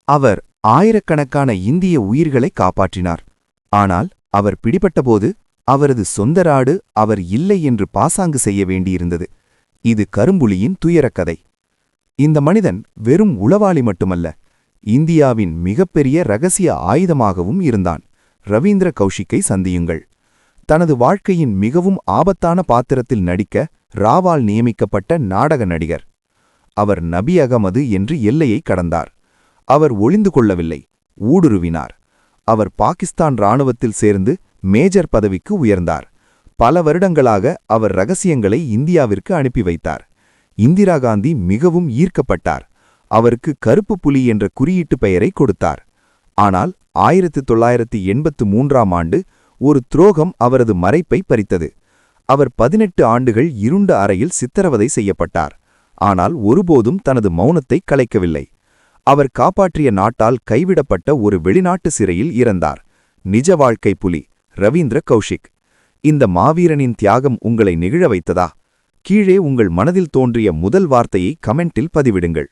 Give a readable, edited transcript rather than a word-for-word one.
அவர் ஆயிரக்கணக்கான இந்திய உயிர்களை காப்பாற்றினார். ஆனால் அவர் பிடிபட்டபோது அவரது சொந்த நாடு அவர் இல்லை என்று பாசாங்கு செய்ய வேண்டியிருந்தது. இது கரும்புலியின் துயரக்கதை. இந்த மனிதன் வெறும் உளவாளி மட்டுமல்ல, இந்தியாவின் மிகப்பெரிய ரகசிய ஆயுதமாகவும் இருந்தான். ரவீந்திர கௌஷிக்கை சந்தியுங்கள். தனது வாழ்க்கையின் மிகவும் ஆபத்தான பாத்திரத்தில் நடிக்க ராவால் நியமிக்கப்பட்ட நாடக நடிகர். அவர் நபி அகமது என்று எல்லையை கடந்தார். அவர் ஒளிந்து கொள்ளவில்லை, ஊடுருவினார். அவர் பாகிஸ்தான் இராணுவத்தில் சேர்ந்து மேஜர் பதவிக்கு உயர்ந்தார். பல வருடங்களாக அவர் ரகசியங்களை இந்தியாவிற்கு அனுப்பி வைத்தார். இந்திரா காந்தி மிகவும் ஈர்க்கப்பட்டார். அவருக்கு கருப்பு புலி என்ற குறியீட்டு பெயரை கொடுத்தார். ஆனால் 1983ஆம் ஆண்டு ஒரு துரோகம் அவரது மறைப்பை பறித்தது. அவர் 18 ஆண்டுகள் இருண்ட அறையில் சித்திரவதை செய்யப்பட்டார். ஆனால் ஒருபோதும் தனது மௌனத்தை கலைக்கவில்லை. அவர் காப்பாற்றிய நாட்டால் கைவிடப்பட்ட ஒரு வெளிநாட்டு சிறையில் இறந்தார். நிஜ வாழ்க்கை புலி ரவீந்திர கௌஷிக். இந்த மாவீரனின் தியாகம் உங்களை நெகிழ வைத்ததா? கீழே உங்கள் மனதில் தோன்றிய முதல் வார்த்தையை கமெண்டில் பதிவிடுங்கள்.